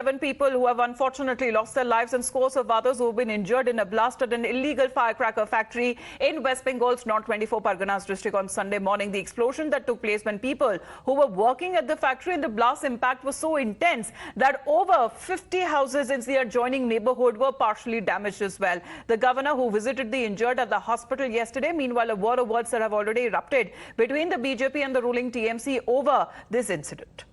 7 people who have unfortunately lost their lives and scores of others who have been injured in a blast at an illegal firecracker factory in West Bengal's North 24 Parganas district on Sunday morning. The explosion that took place when people who were working at the factory and the blast impact was so intense that over 50 houses in the adjoining neighborhood were partially damaged as well. The governor who visited the injured at the hospital yesterday, meanwhile, a war of words that have already erupted between the BJP and the ruling TMC over this incident.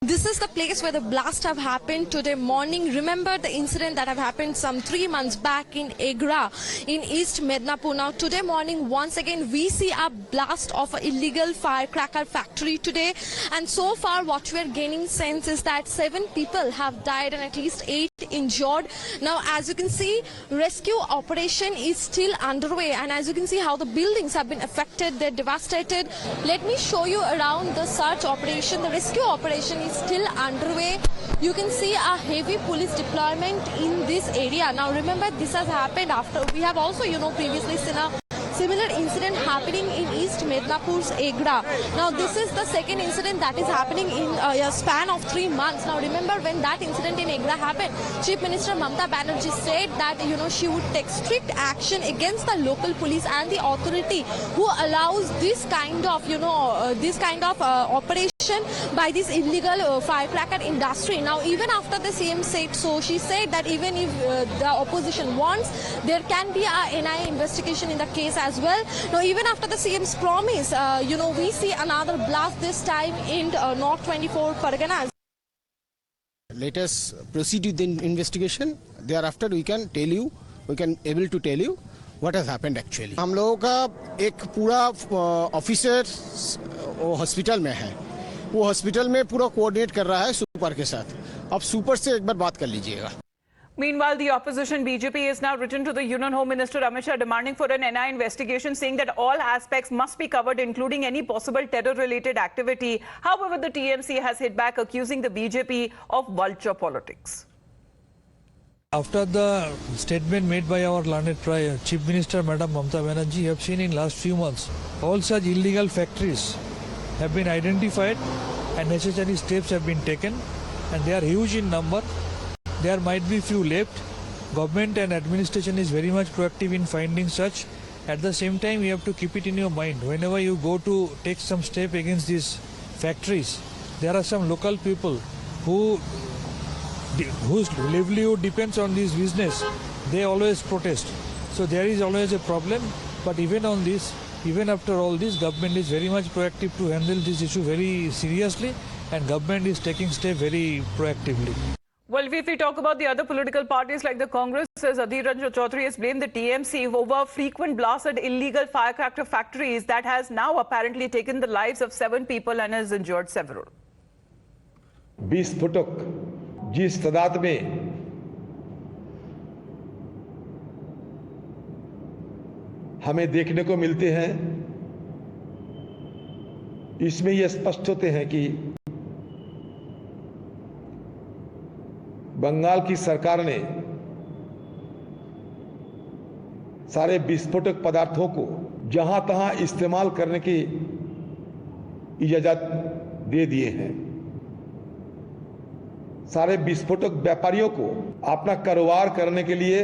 This is the place where the blast have happened today morning. Remember the incident that have happened some 3 months back in Agra in East Mednapur. Now today morning, once again, we see a blast of an illegal firecracker factory today. And so far, what we are gaining sense is that 7 people have died and at least 8 injured. Now, as you can see, rescue operation is still underway. And as you can see how the buildings have been affected, they're devastated. Let me show you around the search operation. The rescue operation is still underway. You can see a heavy police deployment in this area. Now remember, this has happened after we have also, previously seen a similar incident happening in East Mednapur's Agra. Now this is the second incident that is happening in a span of 3 months. Now remember, when that incident in Agra happened, Chief Minister Mamata Banerjee said that she would take strict action against the local police and the authority who allows this kind of operation by this illegal firecracker industry. Now even after the CM said so, she said that even if the opposition wants, there can be a NIA investigation in the case as well. Now even after the CM's promise, we see another blast this time in North 24 Parganas. Let us proceed with the investigation. Thereafter we can able to tell you what has happened actually. हम लोगों का एक पूरा officer hospital में है, वो hospital में पूरा कोऑर्डिनेट कर रहा है सुपर के साथ. अब सुपर से एक बार बात कर लीजिएगा. Meanwhile, the opposition BJP is now written to the Union Home Minister Amit Shah demanding for an NIA investigation, saying that all aspects must be covered, including any possible terror-related activity. However, the TMC has hit back, accusing the BJP of vulture politics. After the statement made by our learned Chief Minister Madam Mamata Banerjee, have seen in last few months all such illegal factories have been identified and necessary steps have been taken, and they are huge in number. There might be few left. Government and administration is very much proactive in finding such. At the same time, you have to keep it in your mind. Whenever you go to take some step against these factories, there are some local people whose livelihood depends on this business. They always protest. So there is always a problem. But even on this, even after all this, government is very much proactive to handle this issue very seriously, and government is taking steps very proactively. Well, if we talk about the other political parties like the Congress, as Adhir Ranjan Chaudhary has blamed the TMC over frequent blasts at illegal firecracker factories that has now apparently taken the lives of 7 people and has injured several. 20 फुटक जिस तादाद में हमें देखने को मिलते हैं, इसमें यह स्पष्ट होते हैं कि बंगाल की सरकार ने सारे विस्फोटक पदार्थों को जहां तहां इस्तेमाल करने की इजाजत दे दिए हैं. सारे विस्फोटक व्यापारियों को अपना कारोबार करने के लिए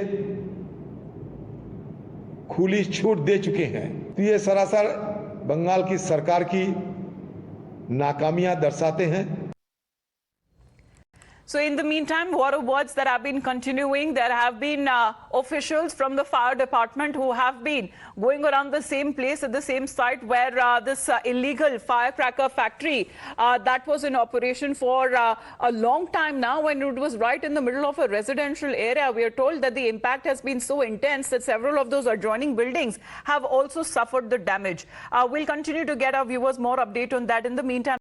खुली छूट दे चुके हैं. तो ये सरासर बंगाल की सरकार की नाकामियां दर्शाते हैं. So in the meantime, war of words that have been continuing. There have been officials from the fire department who have been going around the same place at the same site where this illegal firecracker factory that was in operation for a long time now, when it was right in the middle of a residential area. We are told that the impact has been so intense that several of those adjoining buildings have also suffered the damage. We'll continue to get our viewers more update on that. In the meantime,